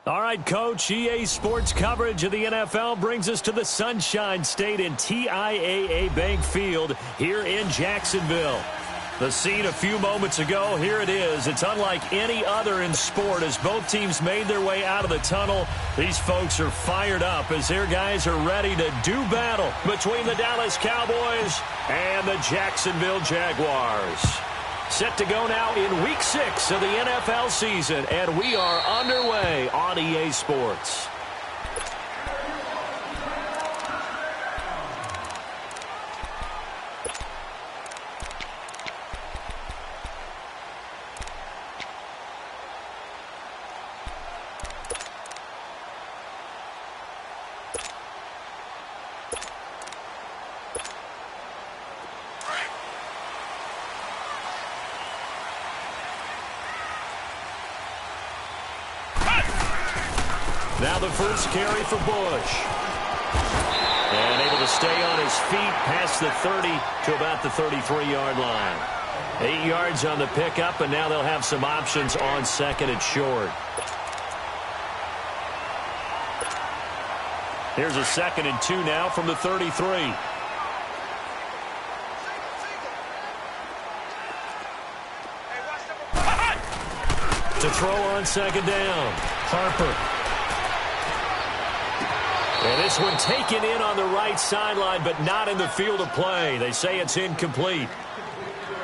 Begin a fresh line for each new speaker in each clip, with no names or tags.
All right, Coach, EA Sports coverage of the NFL brings us to the Sunshine State in TIAA Bank Field here in Jacksonville. The scene a few moments ago, here it is. It's unlike any other in sport as both teams made their way out of the tunnel. These folks are fired up as their guys are ready to do battle between the Dallas Cowboys and the Jacksonville Jaguars. Set to go now in Week 6 of the NFL season, and we are underway on EA Sports. Now the first carry for Bush. And able to stay on his feet past the 30 to about the 33-yard line. 8 yards on the pickup, and now they'll have some options on second and short. Here's a 2nd and 2 now from the 33. To throw on 2nd down, Harper. And this one taken in on the right sideline, but not in the field of play. They say it's incomplete.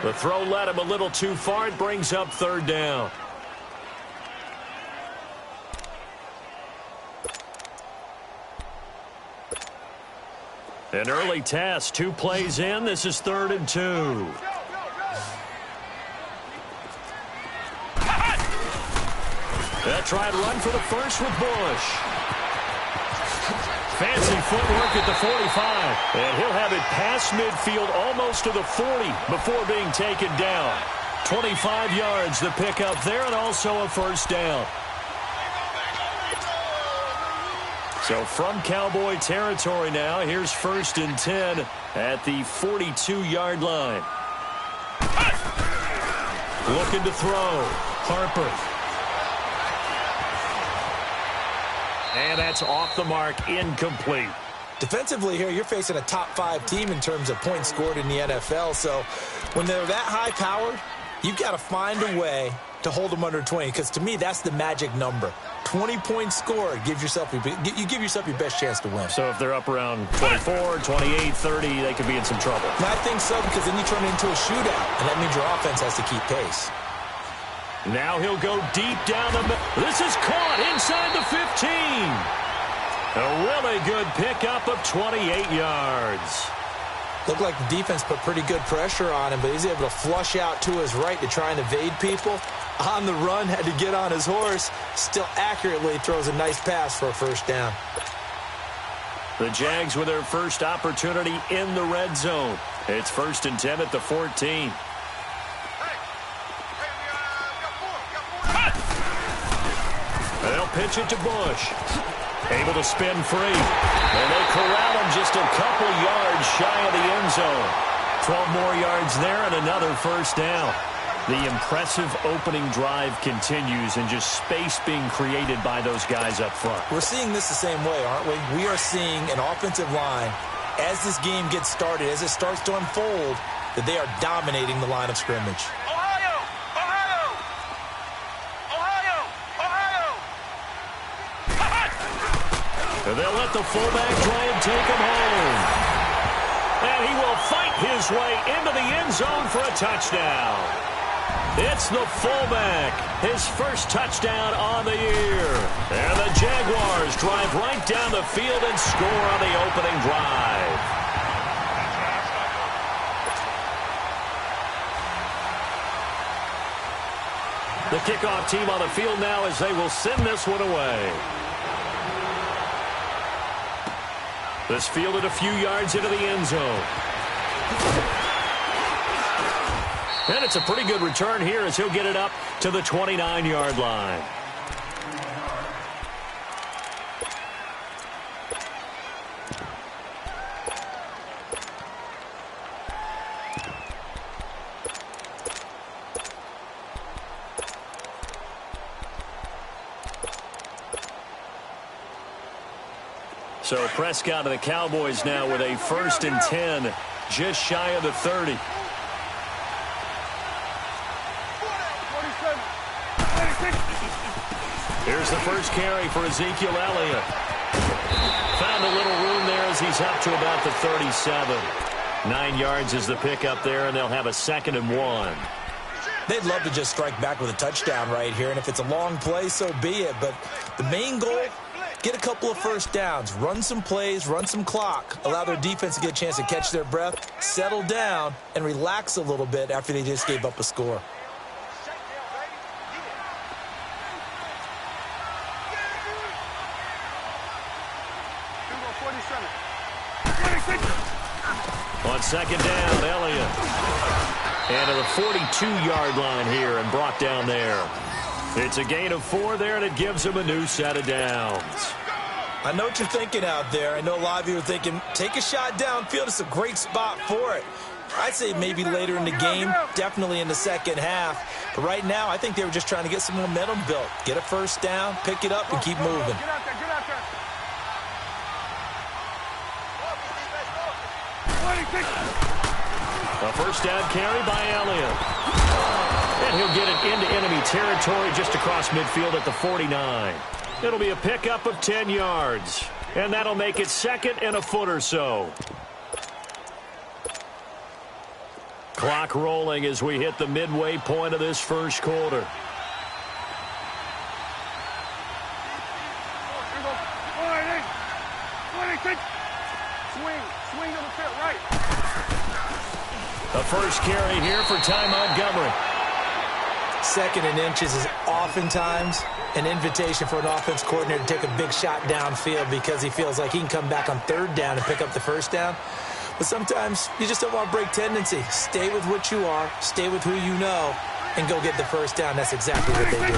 The throw led him a little too far. It brings up 3rd down. An early test, 2 plays in. This is 3rd and 2. They'll try and run for the first with Bush. Fancy footwork at the 45. And he'll have it past midfield almost to the 40 before being taken down. 25 yards the pickup there, and also a 1st down. So from Cowboy territory now, here's 1st and 10 at the 42-yard line. Looking to throw. Harper. And that's off the mark, incomplete.
Defensively here, you're facing a top 5 team in terms of points scored in the NFL. So when they're that high-powered, you've got to find a way to hold them under 20. Because to me, that's the magic number. 20 points scored, you give yourself your best chance to win.
So if they're up around 24, 28, 30, they could be in some trouble.
And I think so, because then you turn it into a shootout, and that means your offense has to keep pace.
Now he'll go deep down the middle. This is caught inside the 15. A really good pickup of 28 yards.
Looked like the defense put pretty good pressure on him, but he's able to flush out to his right to try and evade people. On the run, had to get on his horse. Still accurately throws a nice pass for a 1st down.
The Jags with their first opportunity in the red zone. It's 1st and 10 at the 14. They'll pitch it to Bush. Able to spin free. And they corral him just a couple yards shy of the end zone. 12 more yards there and another 1st down. The impressive opening drive continues and just space being created by those guys up front.
We're seeing this the same way, aren't we? We are seeing an offensive line, as this game gets started, as it starts to unfold, that they are dominating the line of scrimmage.
And they'll let the fullback try and take him home. And he will fight his way into the end zone for a touchdown. It's the fullback, his first touchdown on the year. And the Jaguars drive right down the field and score on the opening drive. The kickoff team on the field now as they will send this one away. This fielded a few yards into the end zone. And it's a pretty good return here as he'll get it up to the 29-yard line. So Prescott of the Cowboys now with a 1st and 10, just shy of the 30. Here's the first carry for Ezekiel Elliott. Found a little room there as he's up to about the 37. 9 yards is the pickup there, and they'll have a 2nd and 1.
They'd love to just strike back with a touchdown right here, and if it's a long play, so be it. But the main goal, get a couple of first downs, run some plays, run some clock, allow their defense to get a chance to catch their breath, settle down, and relax a little bit after they just gave up a score.
On 2nd down, Elliott. And to the 42-yard line here and brought down there. It's a gain of 4 there, and it gives him a new set of downs.
I know what you're thinking out there. I know a lot of you are thinking, take a shot downfield. It's a great spot for it. I'd say maybe later in the game, definitely in the second half. But right now, I think they were just trying to get some momentum built. Get a first down, pick it up, and keep moving.
A first down carry by Elliott. And he'll get it into enemy territory just across midfield at the 49. It'll be a pickup of 10 yards. And that'll make it 2nd and a foot or so. Clock rolling as we hit the midway point of this first quarter. The first carry here for Ty Montgomery.
2nd and inches is oftentimes an invitation for an offense coordinator to take a big shot downfield because he feels like he can come back on 3rd down and pick up the first down. But sometimes you just don't want to break tendency. Stay with what you are, stay with who you know, and go get the first down. That's exactly what they do.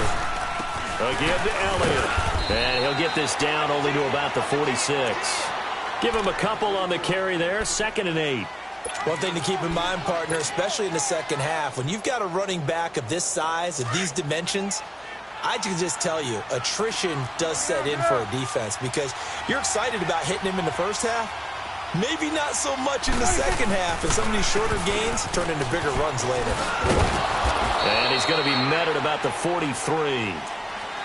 Again to Elliott. And he'll get this down only to about the 46. Give him a couple on the carry there. 2nd and 8.
One thing to keep in mind, partner, especially in the second half, when you've got a running back of this size, of these dimensions, I can just tell you, attrition does set in for a defense because you're excited about hitting him in the first half. Maybe not so much in the second half, and some of these shorter gains turn into bigger runs later.
And he's going to be met at about the 43.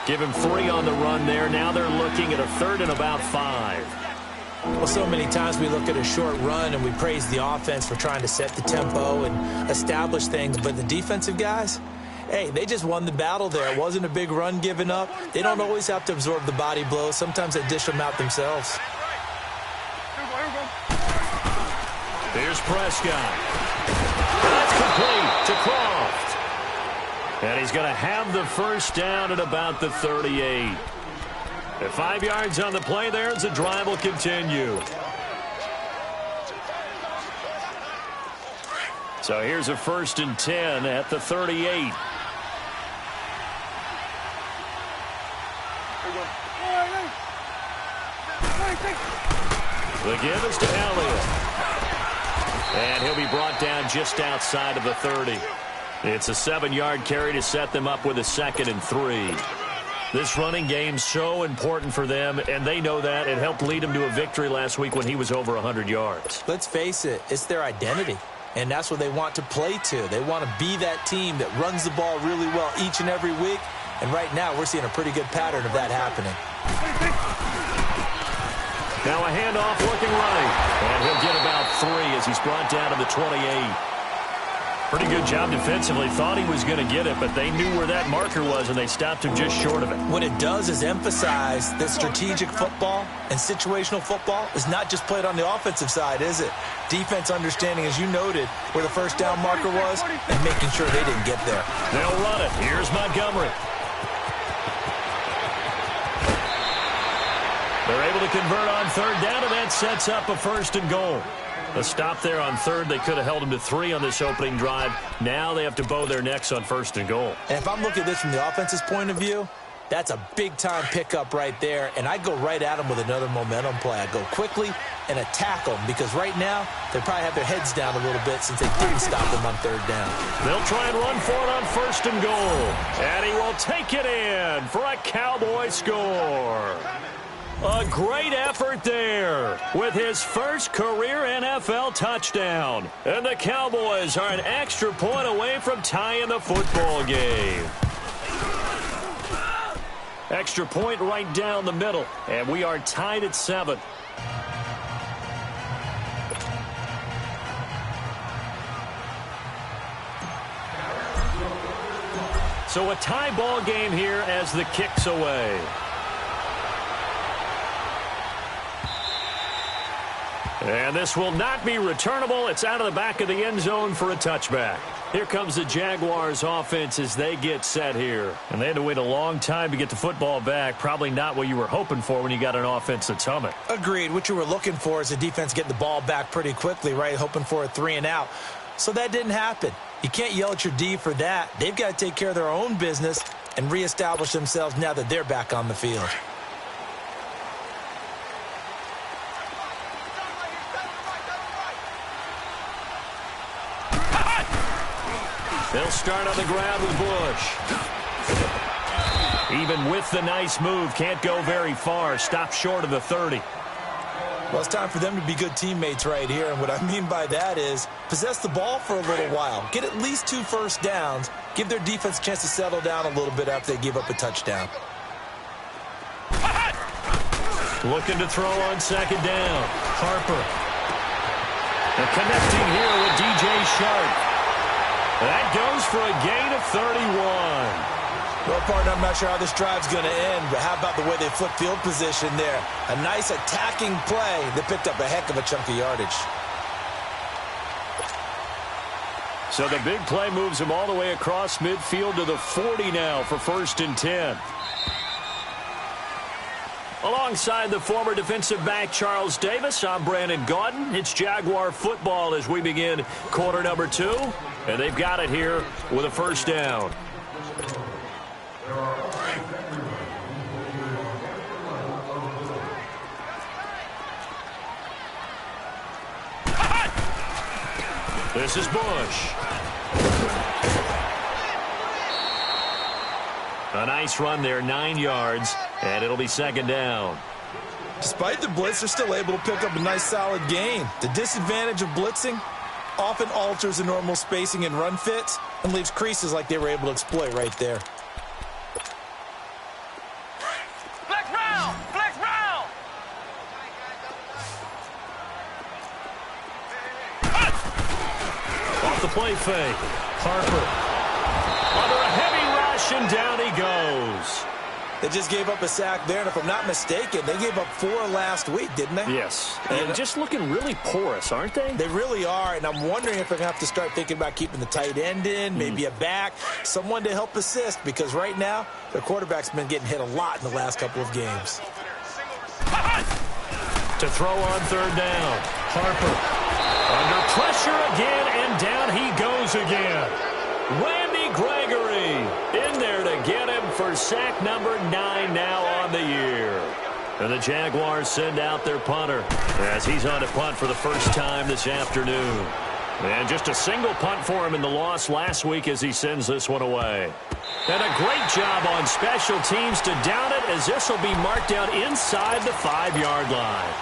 Give him 3 on the run there. Now they're looking at a 3rd and about 5.
Well, so many times we look at a short run and we praise the offense for trying to set the tempo and establish things, but the defensive guys, hey, they just won the battle there. It wasn't a big run given up. They don't always have to absorb the body blows. Sometimes they dish them out themselves.
Here's Prescott. That's complete to Croft. And he's going to have the first down at about the 38. At 5 yards on the play there, as the drive will continue. So here's a 1st and 10 at the 38. The give is to Elliott. And he'll be brought down just outside of the 30. It's a 7-yard carry to set them up with a 2nd and 3. This running game's so important for them, and they know that. It helped lead them to a victory last week when he was over 100 yards.
Let's face it, it's their identity, and that's what they want to play to. They want to be that team that runs the ball really well each and every week, and right now we're seeing a pretty good pattern of that happening.
Now a handoff looking right, and he'll get about 3 as he's brought down to the 28. Pretty good job defensively. Thought he was going to get it, but they knew where that marker was, and they stopped him just short of it.
What it does is emphasize that strategic football and situational football is not just played on the offensive side, is it? Defense understanding, as you noted, where the first down marker was and making sure they didn't get there.
They'll run it. Here's Montgomery. They're able to convert on 3rd down, and that sets up a 1st and goal. A stop there on 3rd. They could have held him to 3 on this opening drive. Now they have to bow their necks on 1st and goal.
And if I'm looking at this from the offense's point of view, that's a big-time pickup right there, and I go right at them with another momentum play. I go quickly and attack them because right now they probably have their heads down a little bit since they didn't stop them on 3rd down.
They'll try and run for it on 1st and goal. And he will take it in for a Cowboy score. A great effort there with his first career NFL touchdown. And the Cowboys are an extra point away from tying the football game. Extra point right down the middle, and we are tied at 7. So a tie ball game here as the kick's away. And this will not be returnable. It's out of the back of the end zone for a touchback. Here comes the Jaguars offense as they get set here. And they had to wait a long time to get the football back. Probably not what you were hoping for when you got an offense that's humming.
Agreed. What you were looking for is the defense getting the ball back pretty quickly, right? Hoping for a 3 and out. So that didn't happen. You can't yell at your D for that. They've got to take care of their own business and reestablish themselves now that they're back on the field.
They'll start on the ground with Bush. Even with the nice move, can't go very far. Stop short of the 30.
Well, it's time for them to be good teammates right here. And what I mean by that is possess the ball for a little while. Get at least 2 first downs. Give their defense a chance to settle down a little bit after they give up a touchdown.
Looking to throw on second down. Harper. And connecting here with DJ Sharp. That goes for a gain of 31.
Well, partner, I'm not sure how this drive's going to end, but how about the way they flip field position there? A nice attacking play that picked up a heck of a chunk of yardage.
So the big play moves him all the way across midfield to the 40 now for 1st and 10. Alongside the former defensive back Charles Davis, I'm Brandon Gaudin. It's Jaguar football as we begin quarter number 2. And they've got it here with a first down. This is Bush. A nice run there, 9 yards, and it'll be second down.
Despite the blitz, they're still able to pick up a nice solid gain. The disadvantage of blitzing often alters the normal spacing and run fits and leaves creases like they were able to exploit right there.
Flex round! Flex round!
Off the play fake. Harper. Under a heavy rush, and down he goes.
They just gave up a sack there, and if I'm not mistaken, they gave up 4 last week, didn't they?
Yes. And just looking really porous, aren't they?
They really are, and I'm wondering if they're going to have to start thinking about keeping the tight end in, maybe a back, someone to help assist, because right now, their quarterback's been getting hit a lot in the last couple of games.
To throw on third down. Harper. Under pressure again, and down he goes again. Randy Gregory in there to get him for sack number 9 now on the year. And the Jaguars send out their punter as he's on to punt for the first time this afternoon. And just a single punt for him in the loss last week as he sends this one away. And a great job on special teams to down it as this will be marked down inside the 5-yard line.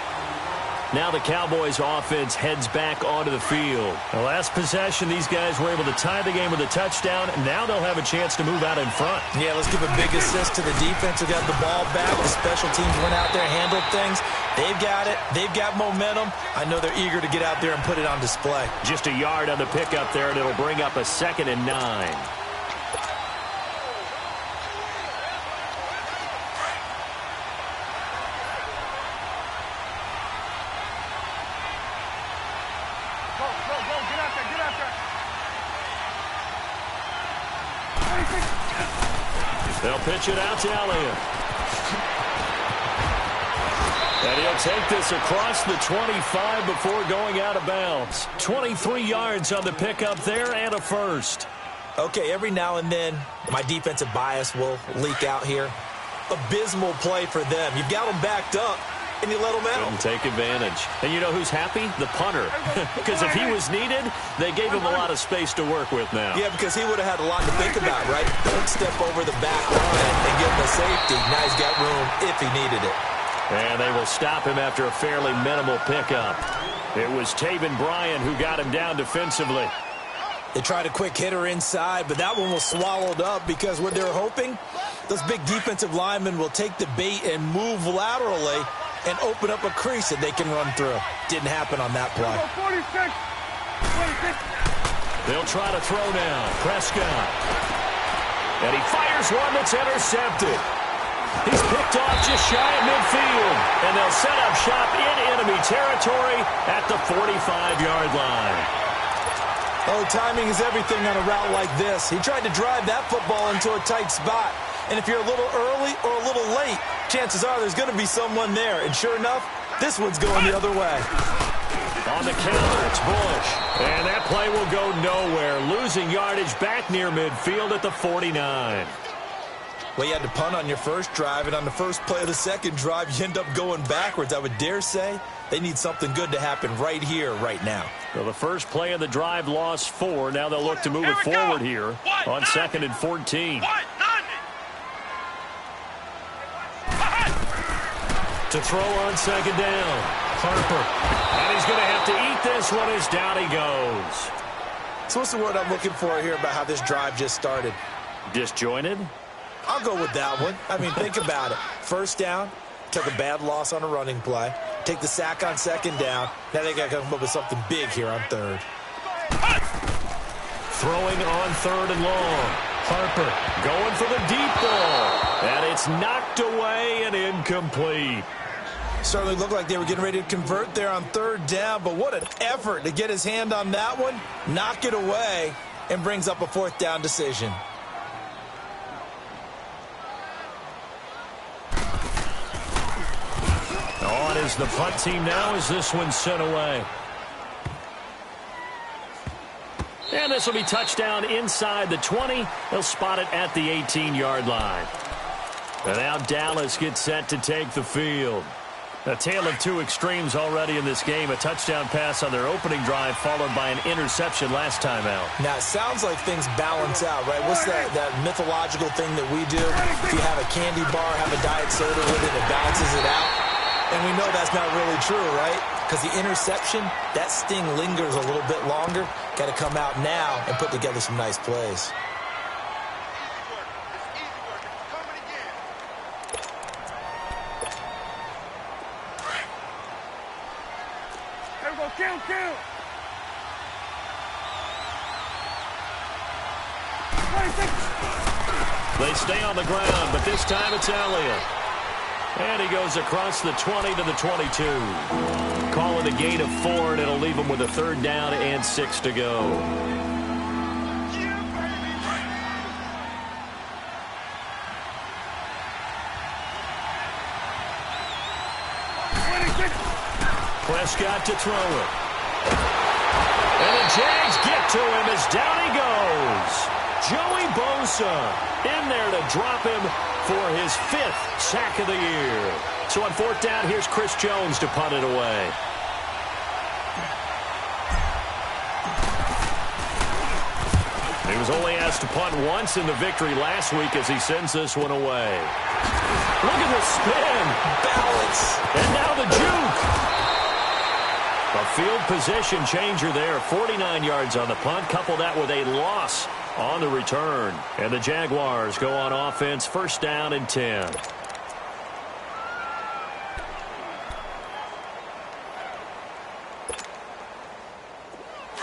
Now the Cowboys offense heads back onto the field. The last possession, these guys were able to tie the game with a touchdown, and now they'll have a chance to move out in front.
Yeah, let's give a big assist to the defense who got the ball back. The special teams went out there, handled things. They've got it. They've got momentum. I know they're eager to get out there and put it on display.
Just a yard on the pickup there, and it'll bring up a 2nd and 9. They'll pitch it out to Elliott. And he'll take this across the 25 before going out of bounds. 23 yards on the pickup there and a first.
Okay, every now and then, my defensive bias will leak out here. Abysmal play for them. You've got them backed up, and you let them out.
Couldn't take advantage. And you know who's happy? The punter. Because if he was needed, they gave him a lot of space to work with now.
Yeah, because he would have had a lot to think about, right? Don't step over the back line and give him a safety. Now he's got room if he needed it.
And they will stop him after a fairly minimal pickup. It was Taven Bryan who got him down defensively.
They tried a quick hitter inside, but that one was swallowed up because what they're hoping, those big defensive linemen will take the bait and move laterally and open up a crease that they can run through. Didn't happen on that play.
46.
They'll try to throw now. Prescott. And he fires one that's intercepted. He's picked off just shy of midfield. And they'll set up shop in enemy territory at the 45-yard line.
Oh, timing is everything on a route like this. He tried to drive that football into a tight spot. And if you're a little early or a little late, chances are there's going to be someone there. And sure enough, this one's going the other way.
On the counter, it's Bush. And that play will go nowhere. Losing yardage back near midfield at the 49.
Well, you had to punt on your first drive, and on the first play of the second drive, you end up going backwards. I would dare say they need something good to happen right here, right now.
Well, the first play of the drive lost 4. Now they'll look to move it forward here on 2nd and 14. To throw on 2nd down. Harper. And he's going to have to eat this one as down he goes.
So what's the word I'm looking for here about how this drive just started?
Disjointed?
I'll go with that one. I mean, think about it. First down, took a bad loss on a running play. Take the sack on 2nd down. Now they got to come up with something big here on 3rd.
Throwing on 3rd and long. Harper going for the deep ball. And it's knocked away and incomplete.
Certainly looked like they were getting ready to convert there on 3rd down, but what an effort to get his hand on that one, knock it away, and brings up a 4th down decision.
On is the punt team now as this one's sent away. And this will be touchdown inside the 20. They'll spot it at the 18-yard line. And now Dallas gets set to take the field. A tale of two extremes already in this game. A touchdown pass on their opening drive followed by an interception last time out.
Now, it sounds like things balance out, right? What's that mythological thing that we do? If you have a candy bar, have a diet soda with it, it balances it out. And we know that's not really true, right? Because the interception, that sting lingers a little bit longer. Got to come out now and put together some nice plays.
Count.
They stay on the ground, but this time it's Elliott. And he goes across the 20 to the 22. Calling a gain of 4, and it'll leave him with a 3rd down and 6 to go. Prescott to throw it. And the Jags get to him as down he goes. Joey Bosa in there to drop him for his 5th sack of the year. So on 4th down, here's Chris Jones to punt it away. He was only asked to punt once in the victory last week as he sends this one away. Look at the spin.
Balance.
And now the juke. A field position changer there. 49 yards on the punt. Couple that with a loss on the return. And the Jaguars go on offense. 1st down and 10.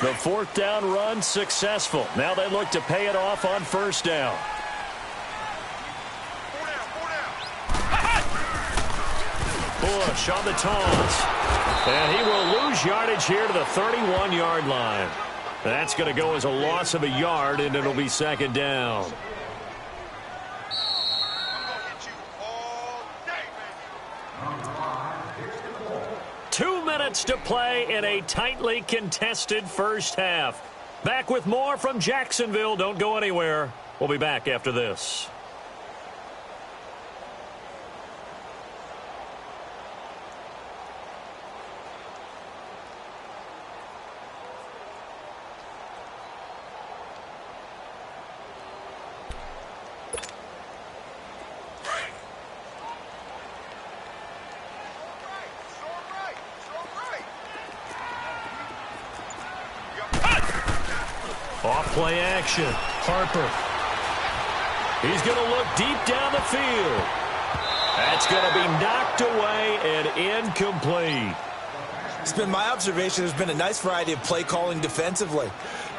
The 4th down run successful. Now they look to pay it off on 1st down. Bush on the toss. And he will lose yardage here to the 31-yard line. That's going to go as a loss of a yard, and it'll be 2nd down. Two minutes to play in a tightly contested first half. Back with more from Jacksonville. Don't go anywhere. We'll be back after this. Off play action. Harper. He's going to look deep down the field. That's going to be knocked away and incomplete.
It's been my observation there's been a nice variety of play calling defensively.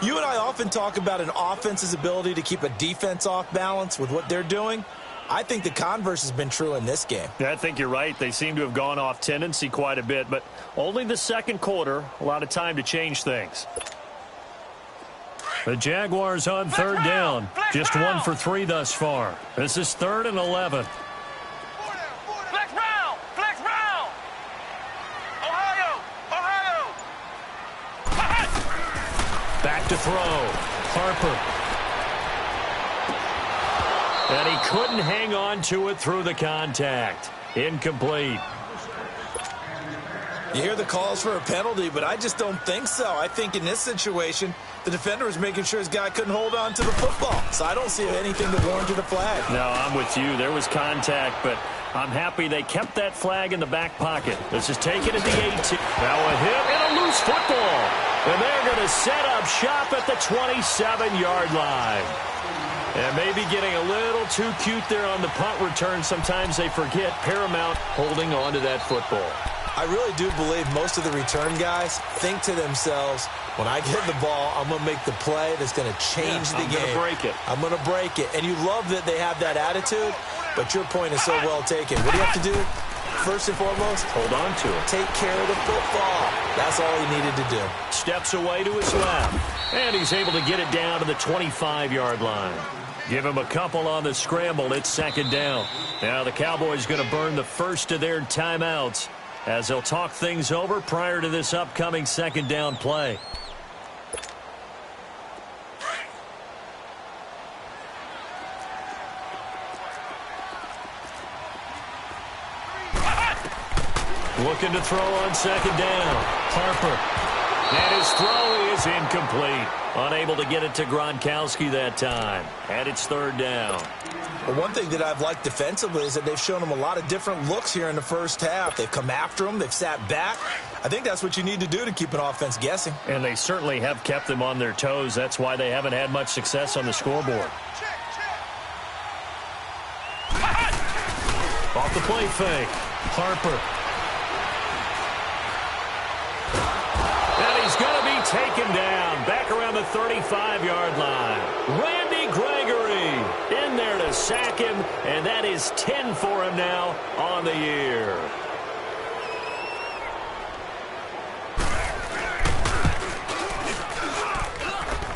You and I often talk about an offense's ability to keep a defense off balance with what they're doing. I think the converse has been true in this game.
Yeah, I think you're right. They seem to have gone off tendency quite a bit, but only the second quarter, a lot of time to change things. The Jaguars on third down. Just 1 for 3 thus far. This is 3rd and 11.
Flex round! Flex round! Ohio!
Back to throw. Harper. And he couldn't hang on to it through the contact. Incomplete.
You hear the calls for a penalty, but I just don't think so. I think in this situation, the defender was making sure his guy couldn't hold on to the football. So I don't see anything that warranted a flag.
No, I'm with you. There was contact, but I'm happy they kept that flag in the back pocket. This is taken at the 18. Now a hit and a loose football. And they're going to set up shop at the 27-yard line. And maybe getting a little too cute there on the punt return. Sometimes they forget paramount holding on to that football.
I really do believe most of the return guys think to themselves, when I get the ball, I'm going to make the play that's going to change the game.
I'm going to break it.
I'm going to break it. And you love that they have that attitude, but your point is so well taken. What do you have to do? First and foremost,
hold on to it.
Take care of the football. That's all he needed to do.
Steps away to his left. And he's able to get it down to the 25-yard line. Give him a couple on the scramble. It's 2nd down. Now the Cowboys going to burn the first of their timeouts as they'll talk things over prior to this upcoming 2nd down play. Looking to throw on 2nd down. Harper. And his throw is incomplete. Unable to get it to Gronkowski that time. And it's 3rd down.
Well, one thing that I've liked defensively is that they've shown him a lot of different looks here in the first half. They've come after him. They've sat back. I think that's what you need to do to keep an offense guessing.
And they certainly have kept them on their toes. That's why they haven't had much success on the scoreboard. Off the play fake. Harper. And he's going to be taken down. Back around the 35-yard line. Randy Gregory in there to sack him. And that is 10 for him now on the year.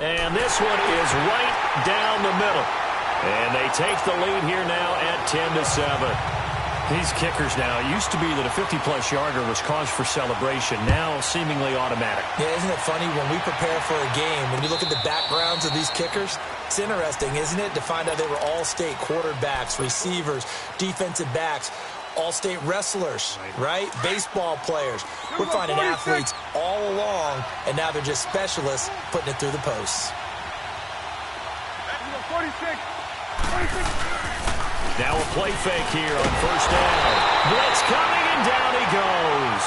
And this one is right down the middle. And they take the lead here now at 10-7. These kickers now, it used to be that a 50-plus yarder was cause for celebration. Now seemingly automatic.
Yeah, isn't it funny when we prepare for a game, when you look at the backgrounds of these kickers, it's interesting, isn't it, to find out they were all-state quarterbacks, receivers, defensive backs, all-state wrestlers, right? Baseball players. We're finding athletes all along, and now they're just specialists putting it through the posts.
46.
Now a play fake here on 1st down. Blitz coming, and down he goes.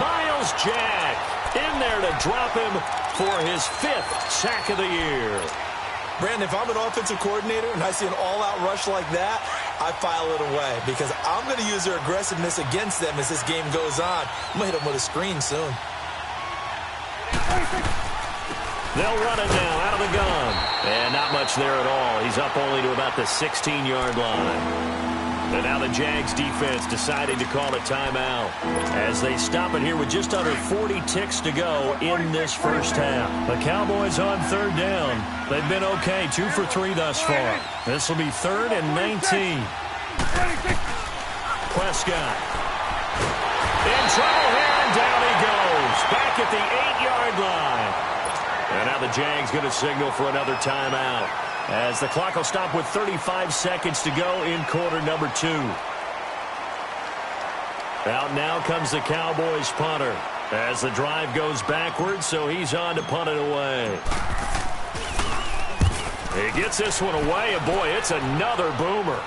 Miles Jack in there to drop him for his 5th sack of the year.
Brandon, if I'm an offensive coordinator and I see an all-out rush like that, I file it away because I'm going to use their aggressiveness against them as this game goes on. I'm going to hit them with a screen soon.
They'll run it now out of the gun. And not much there at all. He's up only to about the 16-yard line. And now the Jags defense deciding to call a timeout as they stop it here with just under 40 ticks to go in this first half. The Cowboys on 3rd down. They've been okay, 2 for 3 thus far. This will be 3rd and 19. Prescott. In trouble here, and down he goes. Back at the 8-yard line. And now the Jags going to signal for another timeout as the clock will stop with 35 seconds to go in quarter number 2. Out now comes the Cowboys punter as the drive goes backwards, so he's on to punt it away. He gets this one away, and boy, it's another boomer.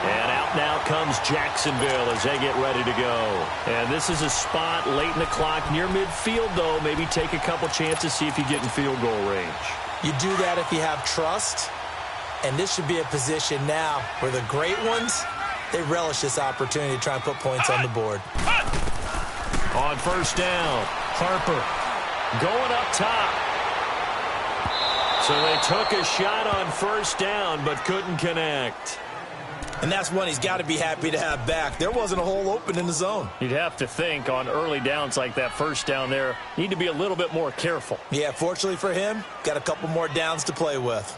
And out now comes Jacksonville as they get ready to go. And this is a spot late in the clock near midfield, though. Maybe take a couple chances, see if you get in field goal range. You do that if you have trust. And this should be a position now where the great ones, they relish this opportunity to try and put points on the board. On first down, Harper going up top. So they took a shot on first down but couldn't connect. And that's one he's got to be happy to have back. There wasn't a hole open in the zone. You'd have to think on early downs like that first down there, need to be a little bit more careful. Yeah, fortunately for him, got a couple more downs to play with.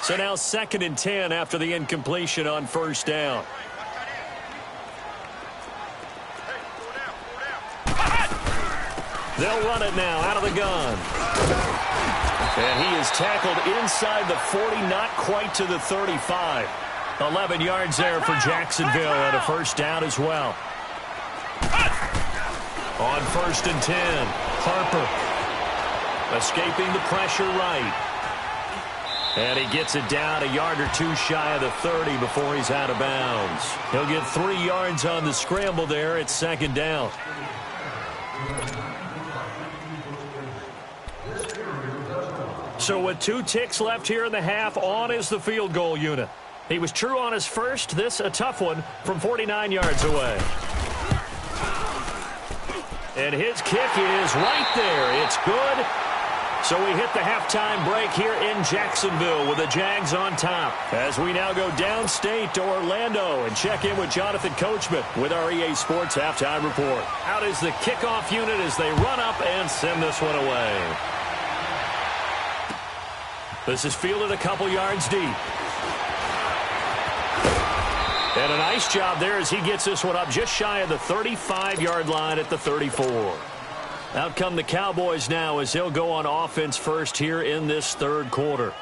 So now 2nd and 10 after the incompletion on first down. They'll run it now out of the gun. And he is tackled inside the 40, not quite to the 35. 11 yards there for Jacksonville and a first down as well. On 1st and 10, Harper escaping the pressure right. And he gets it down a yard or two shy of the 30 before he's out of bounds. He'll get 3 yards on the scramble there. It's 2nd down. So with 2 ticks left here in the half, on is the field goal unit. He was true on his first. This a tough one from 49 yards away. And his kick is right there. It's good. So we hit the halftime break here in Jacksonville with the Jags on top. As we now go downstate to Orlando and check in with Jonathan Coachman with our EA Sports Halftime Report. Out is the kickoff unit as they run up and send this one away. This is fielded a couple yards deep. And a nice job there as he gets this one up just shy of the 35-yard line at the 34. Out come the Cowboys now as they'll go on offense first here in this 3rd quarter.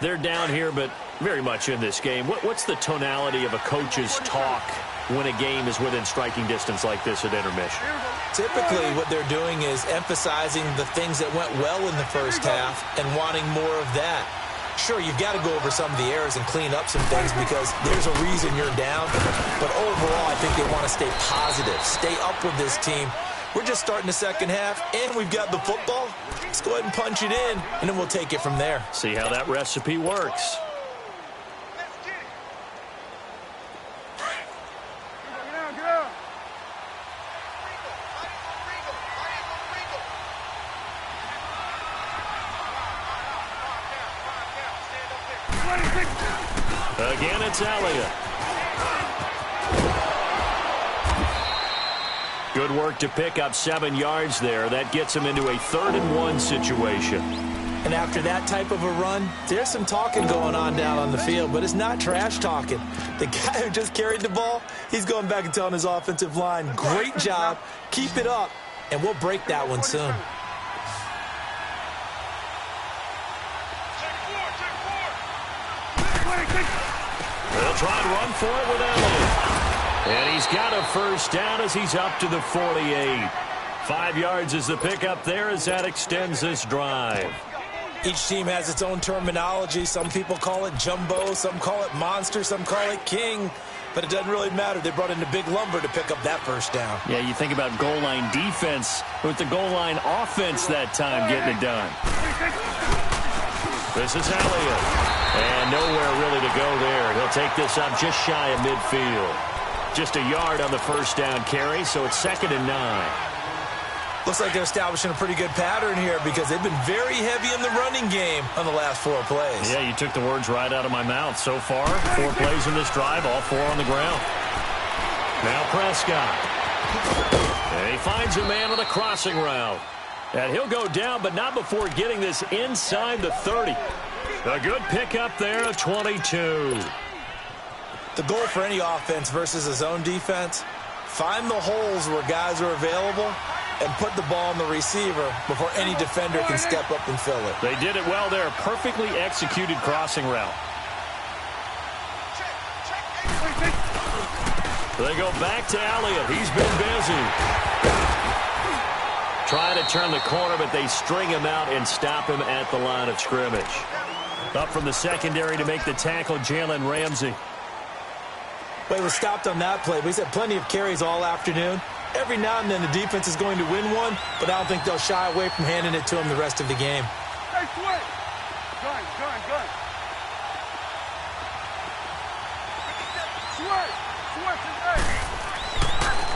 They're down here, but very much in this game. What's the tonality of a coach's talk when a game is within striking distance like this at intermission?
Typically, what they're doing is emphasizing the things that went well in the first half and wanting more of that. Sure, you've got to go over some of the errors and clean up some things because there's a reason you're down. But overall, I think they want to stay positive, stay up with this team. We're just starting the 2nd half, and we've got the football. Let's go ahead and punch it in, and then we'll take it from there.
See how that recipe works. Again, it's Elliott. Good work to pick up 7 yards there. That gets him into a 3rd and 1 situation.
And after that type of a run, there's some talking going on down on the field, but it's not trash talking. The guy who just carried the ball, he's going back and telling his offensive line, great job, keep it up, and we'll break that one soon.
They'll try and run for it with Elliott. And he's got a first down as he's up to the 48. 5 yards is the pickup there as that extends this drive.
Each team has its own terminology. Some people call it jumbo, some call it monster, some call it king. But it doesn't really matter. They brought in the big lumber to pick up that first down.
Yeah, you think about goal line defense with the goal line offense that time getting it done. This is Elliott. And nowhere really to go there. He'll take this up just shy of midfield. Just a yard on the first down carry, so it's 2nd and 9.
Looks like they're establishing a pretty good pattern here because they've been very heavy in the running game on the last 4 plays.
Yeah, you took the words right out of my mouth. So far, 4 plays in this drive, all 4 on the ground. Now Prescott. And he finds a man on a crossing route. And he'll go down, but not before getting this inside the 30. A good pickup there at 22.
The goal for any offense versus a zone defense, find the holes where guys are available and put the ball on the receiver before any defender can step up and fill it.
They did it well there. Perfectly executed crossing route. They go back to Elliott. He's been busy. Trying to turn the corner, but they string him out and stop him at the line of scrimmage. Up from the secondary to make the tackle, Jalen Ramsey.
Well, he was stopped on that play, but he's had plenty of carries all afternoon. Every now and then the defense is going to win one, but I don't think they'll shy away from handing it to him the rest of the game.
Hey, switch. Gun. Switch.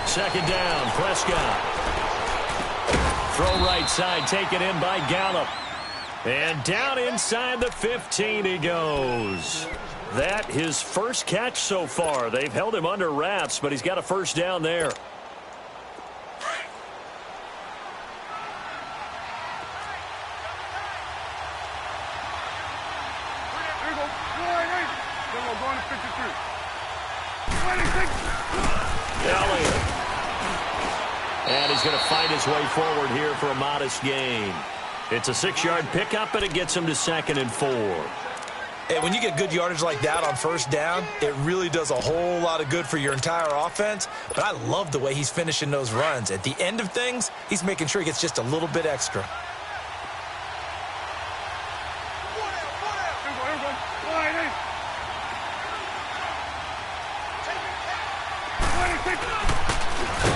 Second down, Prescott. Throw right side, taken in by Gallup. And down inside the 15 he goes. That his first catch so far. They've held him under wraps, but he's got a first down there. Elliott. And he's going to fight his way forward here for a modest gain. It's a 6-yard pickup, and it gets him to 2nd and 4.
Hey, when you get good yardage like that on first down, it really does a whole lot of good for your entire offense. But I love the way he's finishing those runs. At the end of things, he's making sure he gets just a little bit extra.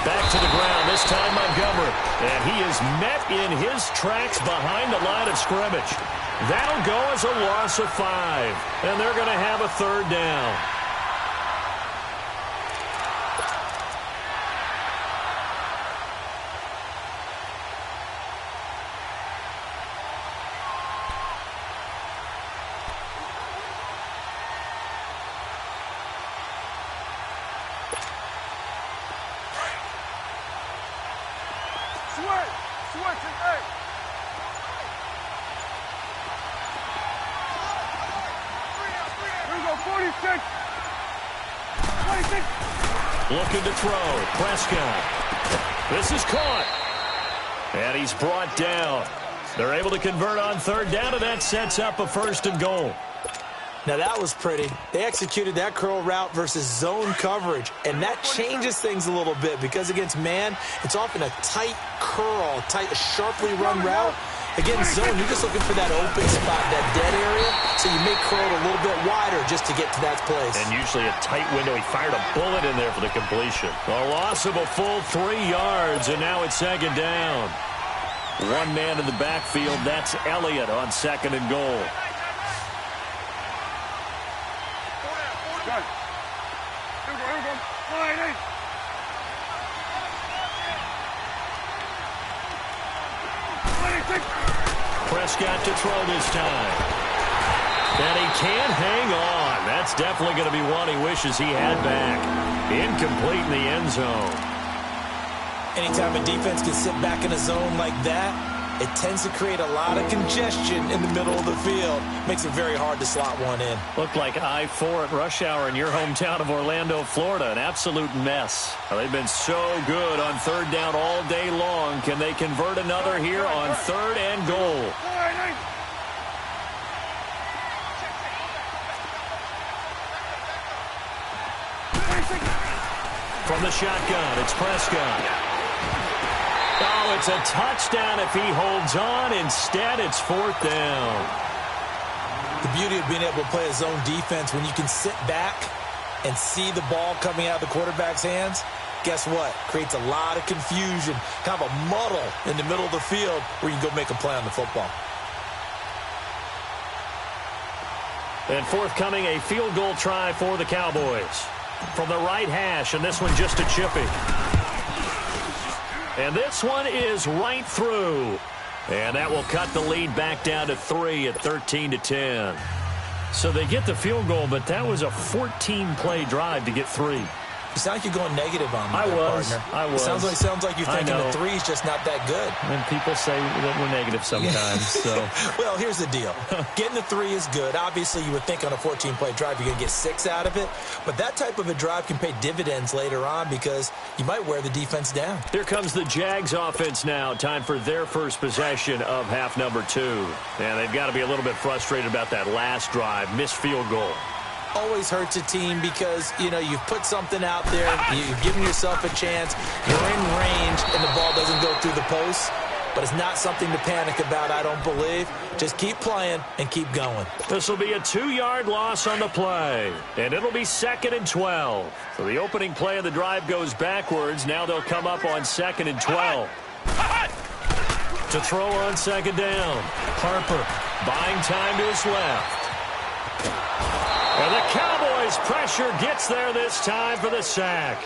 Back to the ground, this time Montgomery. And he is met in his tracks behind the line of scrimmage. That'll go as a loss of 5. And they're going to have a 3rd down. Looking to throw. Prescott. This is caught. And he's brought down. They're able to convert on 3rd down, and that sets up a 1st and goal.
Now, that was pretty. They executed that curl route versus zone coverage, and that changes things a little bit because against man, it's often a tight curl, sharply run route. Against zone, you're just looking for that open spot, that dead area, so you make curl a little bit wider just to get to that place.
And usually a tight window. He fired a bullet in there for the completion. A loss of a full 3 yards, and now it's 2nd down. One man in the backfield. That's Elliott on 2nd and goal. Prescott to throw this time. And he can't hang on. That's definitely going to be one he wishes he had back. Incomplete in the end zone.
Anytime a defense can sit back in a zone like that, it tends to create a lot of congestion in the middle of the field. Makes it very hard to slot one in.
Looked like I-4 at rush hour in your hometown of Orlando, Florida. An absolute mess. Well, they've been so good on 3rd down all day long. Can they convert another here on 3rd and goal? From the shotgun, it's Prescott. Oh, it's a touchdown if he holds on. Instead, it's 4th down.
The beauty of being able to play a zone defense when you can sit back and see the ball coming out of the quarterback's hands, guess what? Creates a lot of confusion, kind of a muddle in the middle of the field where you can go make a play on the football.
And forthcoming, a field goal try for the Cowboys. From the right hash, and this one just a chippy. And this one is right through. And that will cut the lead back down to 3 at 13-10. So they get the field goal, but that was a 14-play drive to get 3.
You sound like you're going negative on me,
I was.
Sounds like you're thinking the 3's just not that good.
And people say that we're negative sometimes. So.
Well, here's the deal. Getting the 3 is good. Obviously, you would think on a 14-play drive you're going to get 6 out of it. But that type of a drive can pay dividends later on because you might wear the defense down.
Here comes the Jags offense now. Time for their first possession of half number 2. And they've got to be a little bit frustrated about that last drive. Missed field goal.
Always hurts a team because, you've put something out there, you've given yourself a chance, you're in range, and the ball doesn't go through the post. but it's not something to panic about, I don't believe. Just keep playing and keep going.
This will be a 2-yard loss on the play, and it'll be 2nd and 12. So the opening play of the drive goes backwards. Now they'll come up on 2nd and 12. To throw on 2nd down. Harper buying time to his left. And the Cowboys pressure gets there this time for the sack.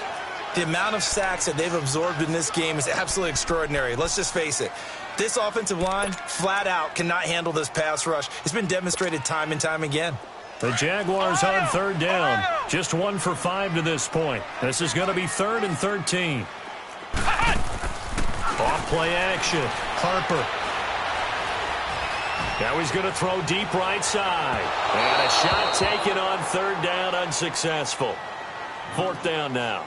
The amount of sacks that they've absorbed in this game is absolutely extraordinary. Let's just face it. This offensive line, flat out, cannot handle this pass rush. It's been demonstrated time and time again.
The Jaguars on 3rd down. Just 1 for 5 to this point. This is going to be 3rd and 13. Off play action. Harper. Now he's going to throw deep right side. And a shot taken on 3rd down, unsuccessful. 4th down now.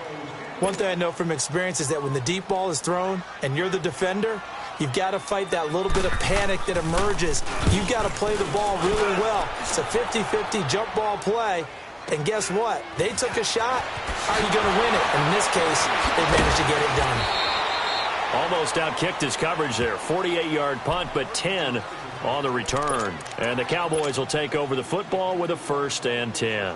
One thing I know from experience is that when the deep ball is thrown and you're the defender, you've got to fight that little bit of panic that emerges. You've got to play the ball really well. It's a 50-50 jump ball play. And guess what? They took a shot. How are you going to win it? And in this case, they managed to get it done.
Almost outkicked his coverage there. 48-yard punt, but 10 on the return. And the Cowboys will take over the football with a 1st and 10.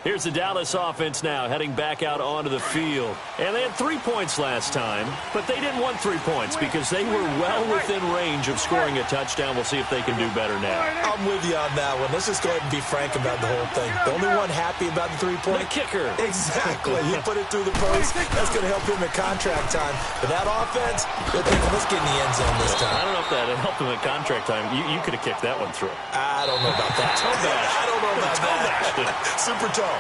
Here's the Dallas offense now heading back out onto the field. And they had 3 points last time, but they didn't want 3 points because they were well within range of scoring a touchdown. We'll see if they can do better now.
I'm with you on that one. Let's just go ahead and be frank about the whole thing. The only one happy about the 3-point?
The kicker.
Exactly. You put it through the post. That's going to help him at contract time. But that offense, they're thinking, let's get in the end zone this time.
I don't know if that helped him at contract time. You could have kicked that one through.
I don't know about that. I don't know about that. Super tall.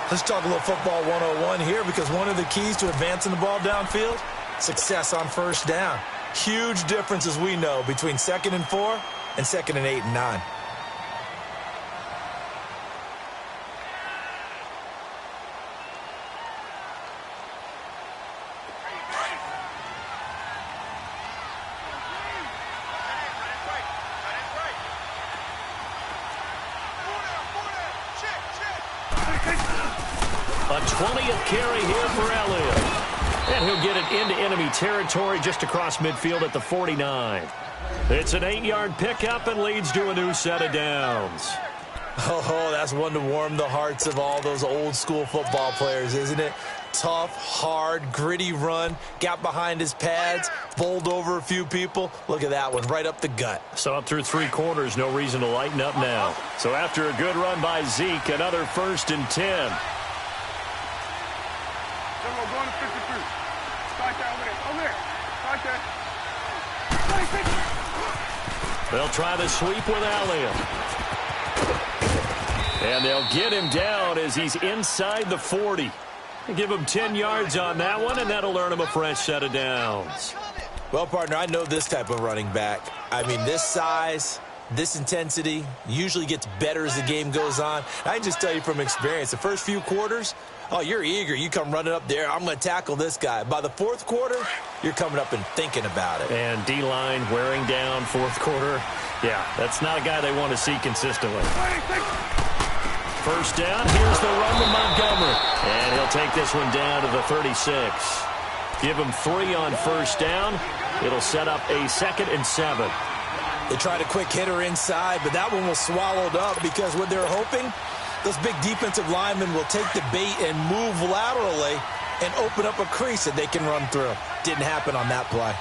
Let's talk a little football 101 here because one of the keys to advancing the ball downfield, success on 1st down. Huge difference, as we know, between 2nd and 4 and 2nd and 8 and 9.
A 20th carry here for Elliott. And he'll get it into enemy territory just across midfield at the 49. It's an 8-yard pickup and leads to a new set of downs.
Oh, that's one to warm the hearts of all those old-school football players, isn't it? Tough, hard, gritty run, got behind his pads, bowled over a few people. Look at that one, right up the gut.
So up through 3 quarters, no reason to lighten up now. So after a good run by Zeke, another 1st and 10.
Going to 53. Start that over there. Start that.
They'll try the sweep with Elliott. And they'll get him down as he's inside the 40. They give him 10 yards on that one, and that'll earn him a fresh set of downs.
Well, partner, I know this type of running back. I mean, this size, this intensity usually gets better as the game goes on. I can just tell you from experience, the first few quarters, oh, you're eager. You come running up there. I'm going to tackle this guy. By the 4th quarter, you're coming up and thinking about it.
And D-line wearing down 4th quarter. Yeah, that's not a guy they want to see consistently. 1st down. Here's the run to Montgomery. And he'll take this one down to the 36. Give him 3 on 1st down. It'll set up a 2nd and 7.
They tried a quick hitter inside, but that one was swallowed up because what they're hoping, those big defensive linemen will take the bait and move laterally and open up a crease that they can run through. Didn't happen on that play.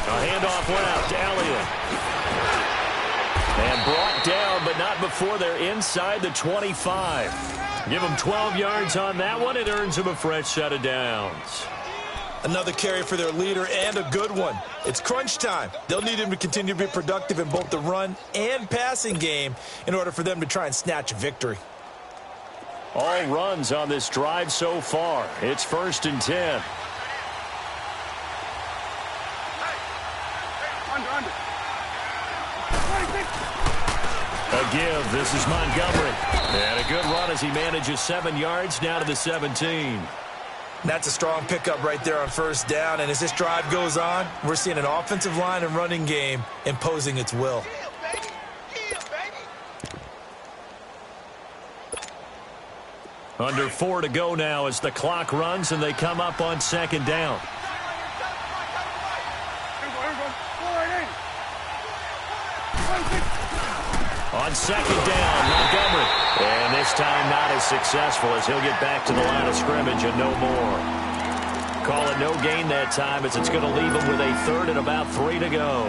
A handoff left to Elliott. And brought down, but not before they're inside the 25. Give him 12 yards on that one. It earns him a fresh set of downs.
Another carry for their leader and a good one. It's crunch time. They'll need him to continue to be productive in both the run and passing game in order for them to try and snatch a victory.
All runs on this drive so far. It's 1st and 10. A give. This is Montgomery. And a good run as he manages 7 yards now to the 17.
That's a strong pickup right there on 1st down. And as this drive goes on, we're seeing an offensive line and running game imposing its will.
Under 4 to go now as the clock runs and they come up on second down. On second down, Montgomery. And this time not as successful as he'll get back to the line of scrimmage and no more. Call it no gain that time as it's going to leave him with a third and about 3 to go.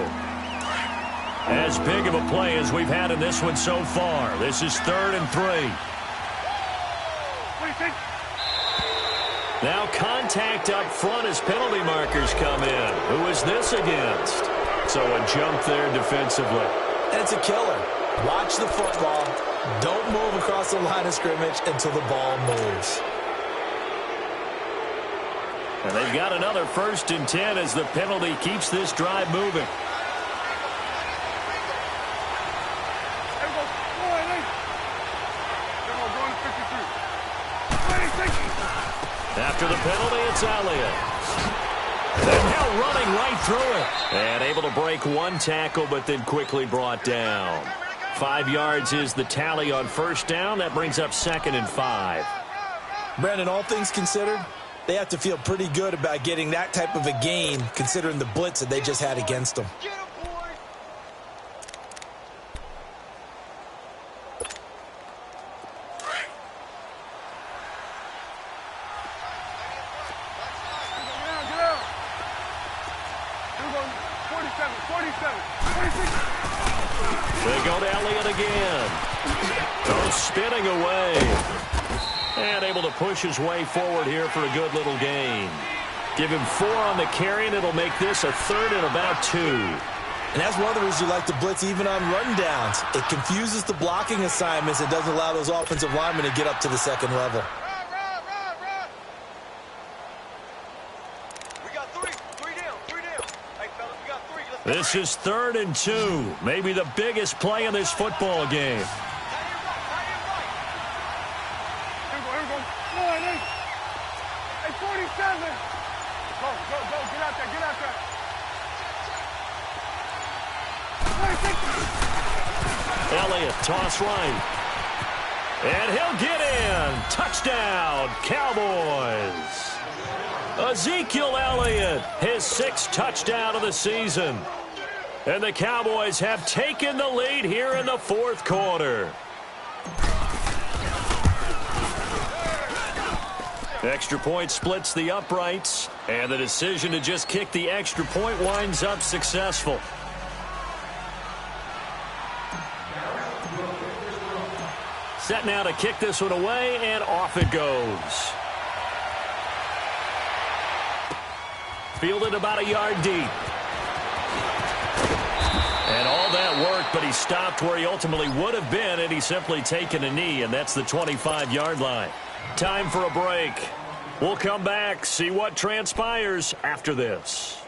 As big of a play as we've had in this one so far. This is 3rd and 3. Now contact up front as penalty markers come in. Who is this against? So a jump there defensively.
And it's a killer. Watch the football. Don't move across the line of scrimmage until the ball moves.
And they've got another 1st and 10 as the penalty keeps this drive moving. After the penalty, it's Elliott. And now running right through it. And able to break one tackle, but then quickly brought down. 5 yards is the tally on 1st down. That brings up 2nd and 5.
Brandon, all things considered, they have to feel pretty good about getting that type of a gain, considering the blitz that they just had against them.
They go to Elliott again. Goes spinning away. And able to push his way forward here for a good little gain. Give him 4 on the carry, and it'll make this a 3rd and about 2.
And that's one of the reasons you like to blitz even on rundowns. It confuses the blocking assignments. It doesn't allow those offensive linemen to get up to the 2nd level.
This is 3rd and 2. Maybe the biggest play in this football game.
Hey, 47. Go, get out there. 26.
Elliott, toss right. And he'll get in. Touchdown, Cowboys. Ezekiel Elliott, his 6th touchdown of the season. And the Cowboys have taken the lead here in the 4th quarter. Extra point splits the uprights, and the decision to just kick the extra point winds up successful. Set now to kick this one away, and off it goes. Fielded about a yard deep. And all that work, but he stopped where he ultimately would have been had he simply taken a knee, and that's the 25-yard line. Time for a break. We'll come back, see what transpires after this.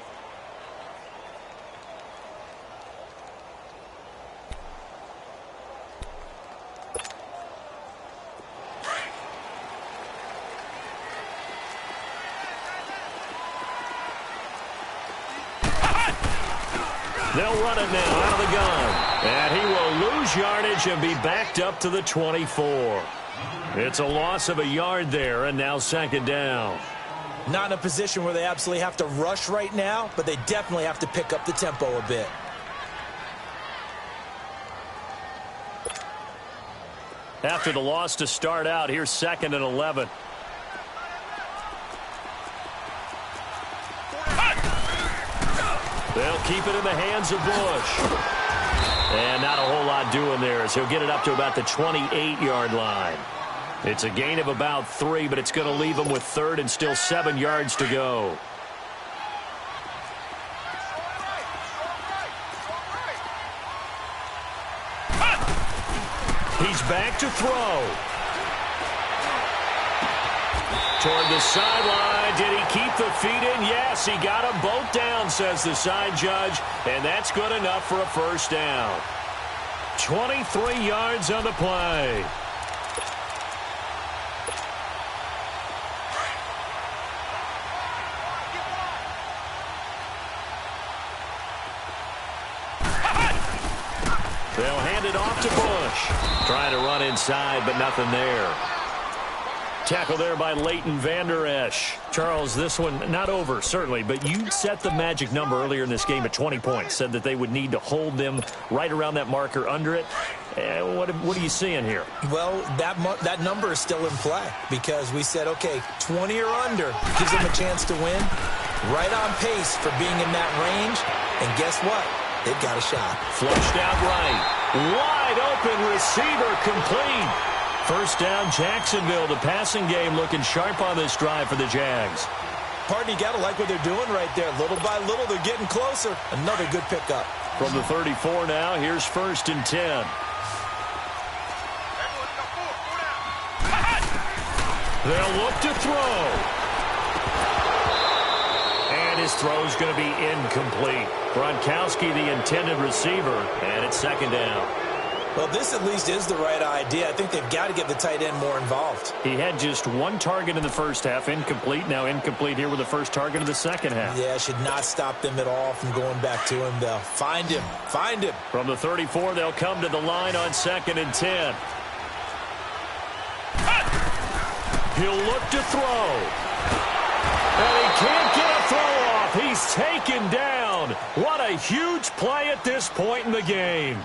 They'll run it now out of the gun. And he will lose yardage and be backed up to the 24. It's a loss of a yard there, and now 2nd down.
Not in a position where they absolutely have to rush right now, but they definitely have to pick up the tempo a bit.
After the loss to start out, here's 2nd and 11. They'll keep it in the hands of Bush. And not a whole lot doing there as he'll get it up to about the 28-yard line. It's a gain of about 3, but it's going to leave him with 3rd and still 7 yards to go. He's back to throw. Toward the sideline. Did he keep the feet in? Yes, he got them both down, says the side judge. And that's good enough for a 1st down. 23 yards on the play. They'll hand it off to Bush. Trying to run inside, but nothing there. Tackle there by Leighton Vander Esch. Charles, this one not over, certainly, but you set the magic number earlier in this game at 20 points. Said that they would need to hold them right around that marker under it. What are you seeing here?
Well, that number is still in play because we said, okay, 20 or under gives them a chance to win. Right on pace for being in that range. And guess what? They've got a shot.
Flushed out right. Wide open receiver complete. First down, Jacksonville. The passing game looking sharp on this drive for the Jags.
Pardon, you got to like what they're doing right there. Little by little, they're getting closer. Another good pickup.
From the 34 now, here's 1st and 10. They'll look to throw. And his throw's going to be incomplete. Gronkowski, the intended receiver, and it's 2nd down.
Well, this at least is the right idea. I think they've got to get the tight end more involved.
He had just one target in the first half, incomplete. Now incomplete here with the first target of the second half.
Yeah, should not stop them at all from going back to him, though. Find him. Find him.
From the 34, they'll come to the line on 2nd and 10. He'll look to throw. And he can't get a throw off. He's taken down. What a huge play at this point in the game.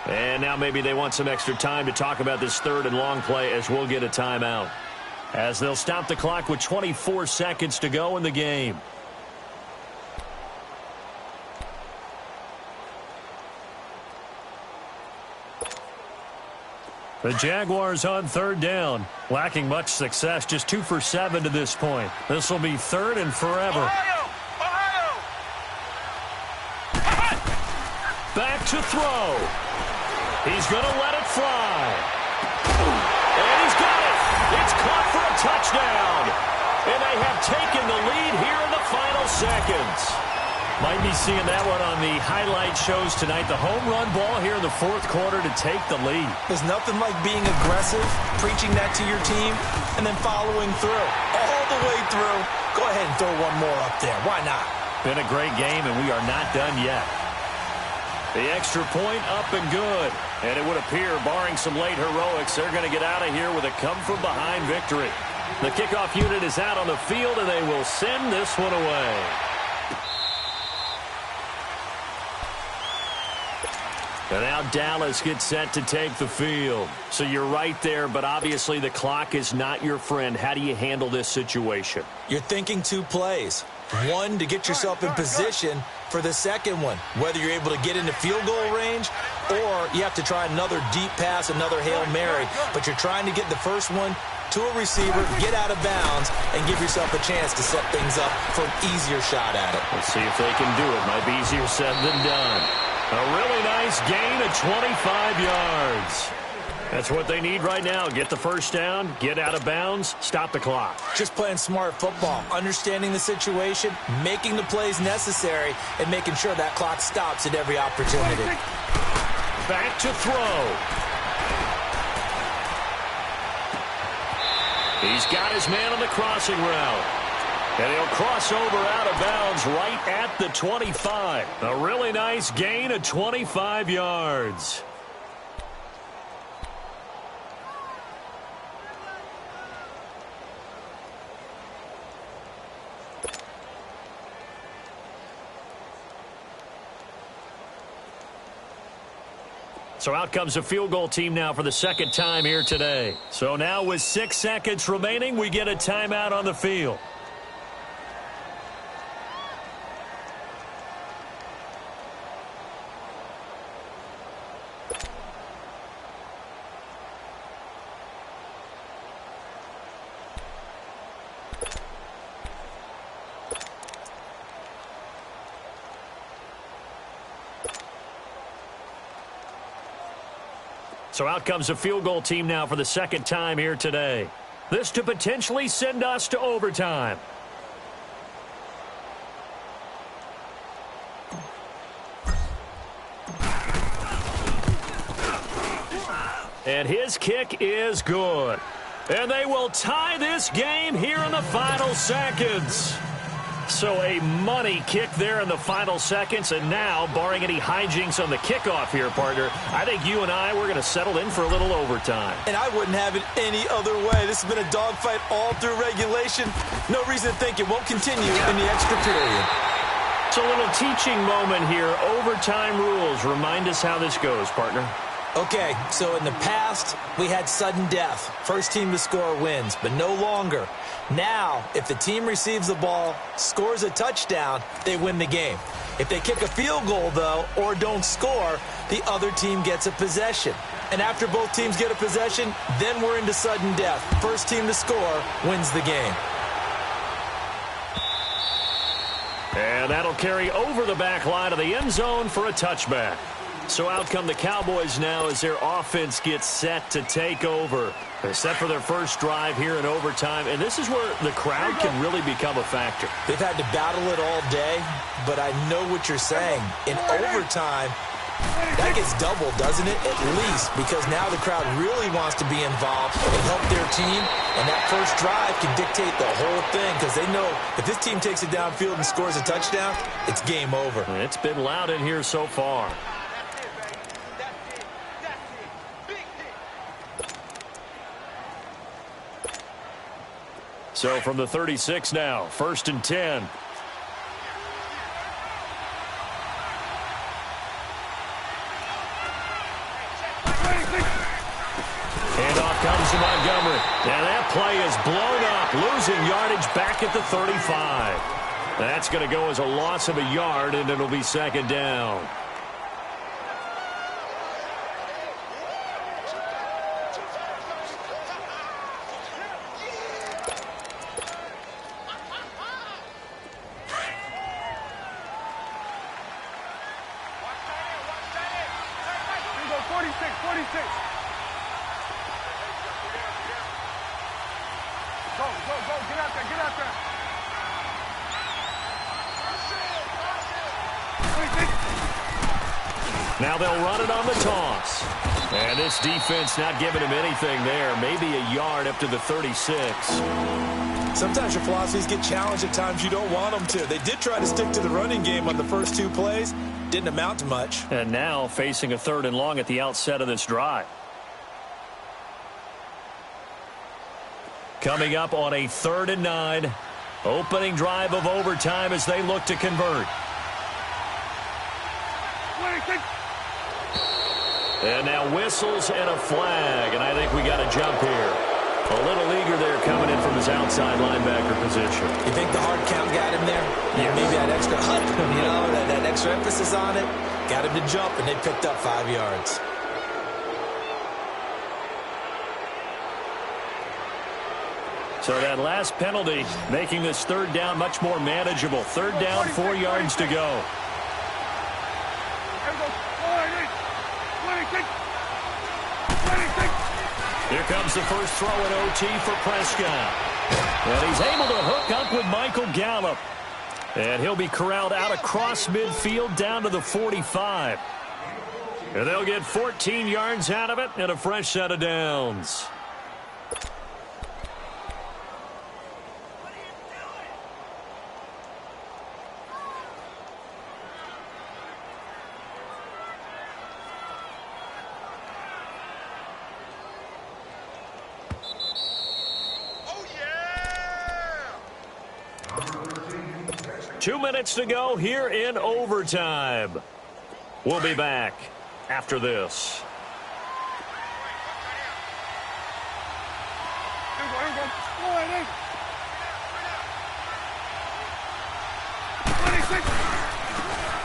And now maybe they want some extra time to talk about this 3rd and long play as we'll get a timeout. As they'll stop the clock with 24 seconds to go in the game. The Jaguars on 3rd down. Lacking much success, just 2 for 7 to this point. This will be 3rd and forever. Back to throw. He's going to let it fly. And he's got it. It's caught for a touchdown. And they have taken the lead here in the final seconds. Might be seeing that one on the highlight shows tonight. The home run ball here in the 4th quarter to take the lead.
There's nothing like being aggressive, preaching that to your team, and then following through. All the way through. Go ahead and throw one more up there. Why not?
Been a great game, and we are not done yet. The extra point up and good. And it would appear, barring some late heroics, they're going to get out of here with a come-from-behind victory. The kickoff unit is out on the field, and they will send this one away. And now Dallas gets set to take the field. So you're right there, but obviously the clock is not your friend. How do you handle this situation?
You're thinking 2 plays. One, to get yourself in position for the second one, whether you're able to get into field goal range or you have to try another deep pass, another Hail Mary. But you're trying to get the first one to a receiver, get out of bounds, and give yourself a chance to set things up for an easier shot at it.
Let's see if they can do it. Might be easier said than done. A really nice gain of 25 yards. That's what they need right now. Get the first down, get out of bounds, stop the clock.
Just playing smart football, understanding the situation, making the plays necessary, and making sure that clock stops at every opportunity.
Back to throw. He's got his man on the crossing route. And he'll cross over out of bounds right at the 25. A really nice gain of 25 yards. So out comes a field goal team now for the 2nd time here today. So now with 6 seconds remaining, we get a timeout on the field. So out comes a field goal team now for the 2nd time here today. This to potentially send us to overtime. And his kick is good. And they will tie this game here in the final seconds. So a money kick there in the final seconds, and now, barring any hijinks on the kickoff here, partner, I think you and we're going to settle in for a little overtime.
And I wouldn't have it any other way. This has been a dogfight all through regulation. No reason to think it won't continue in the extra period.
It's a little teaching moment here. Overtime rules. Remind us how this goes, partner.
Okay, so in the past, we had sudden death. First team to score wins, but no longer. Now, if the team receives the ball, scores a touchdown, they win the game. If they kick a field goal, though, or don't score, the other team gets a possession. And after both teams get a possession, then we're into sudden death. First team to score wins the game.
And that'll carry over the back line of the end zone for a touchback. So out come the Cowboys now as their offense gets set to take over. They're set for their first drive here in overtime, and this is where the crowd can really become a factor.
They've had to battle it all day, but I know what you're saying. In overtime, that gets doubled, doesn't it? At least, because now the crowd really wants to be involved and help their team, and that first drive can dictate the whole thing because they know if this team takes it downfield and scores a touchdown, it's game over.
It's been loud in here so far. So from the 36 now, 1st and 10. Handoff comes to Montgomery. And that play is blown up, losing yardage back at the 35. That's going to go as a loss of a yard, and it'll be second down. Now they'll run it on the toss. And this defense not giving him anything there. Maybe a yard up to the 36.
Sometimes your philosophies get challenged at times you don't want them to. They did try to stick to the running game on the first two plays. Didn't amount to much.
And now facing a 3rd and long at the outset of this drive. Coming up on a 3rd and 9. Opening drive of overtime as they look to convert. And now whistles and a flag, and I think we got a jump here. A little eager there coming in from his outside linebacker position.
You think the hard count got him there? Yeah, maybe that extra hut, that extra emphasis on it. Got him to jump, and they picked up 5 yards.
So that last penalty making this 3rd down much more manageable. 3rd down, 4 yards to go. Here comes the first throw in OT for Prescott. And he's able to hook up with Michael Gallup. And he'll be corralled out across midfield down to the 45. And they'll get 14 yards out of it and a fresh set of downs. Two minutes to go here in overtime. We'll be back after this.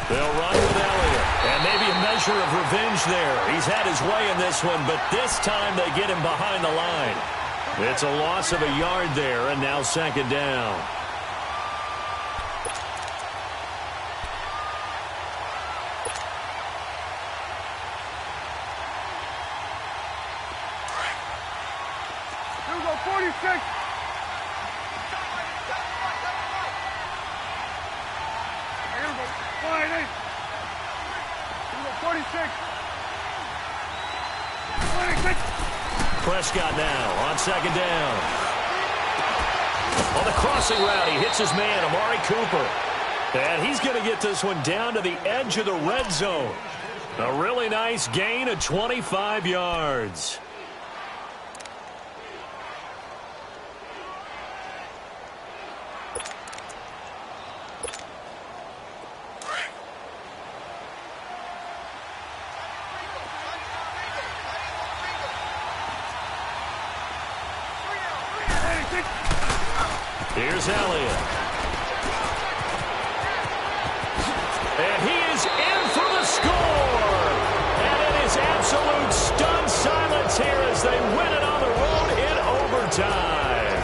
They'll run with Elliott. And maybe a measure of revenge there. He's had his way in this one, but this time they get him behind the line. It's a loss of a yard there, and now 2nd down. Prescott now on 2nd down. On the crossing route, he hits his man, Amari Cooper. And he's going to get this one down to the edge of the red zone. A really nice gain of 25 yards. Here's Elliott. And he is in for the score. And it is absolute stunned silence here as they win it on the road in overtime.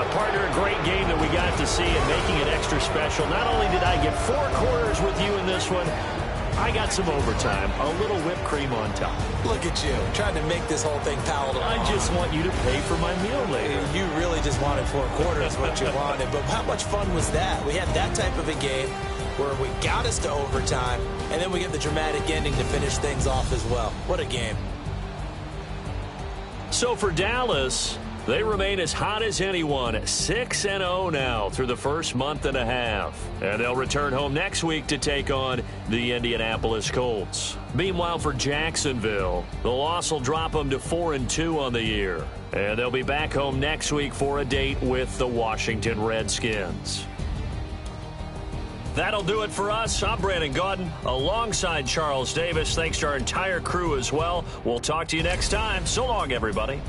A partner, a great game that we got to see and making it extra special. Not only did I get 4 quarters with you in this one, I got some overtime, a little whipped cream on top.
Look at you, trying to make this whole thing palatable.
I just want you to pay for my meal later.
You really just wanted 4 quarters, what you wanted. But how much fun was that? We had that type of a game where we got us to overtime, and then we get the dramatic ending to finish things off as well. What a game.
So for Dallas, they remain as hot as anyone, 6-0 now through the first month and a half. And they'll return home next week to take on the Indianapolis Colts. Meanwhile, for Jacksonville, the loss will drop them to 4-2 on the year. And they'll be back home next week for a date with the Washington Redskins. That'll do it for us. I'm Brandon Gaudin alongside Charles Davis. Thanks to our entire crew as well. We'll talk to you next time. So long, everybody.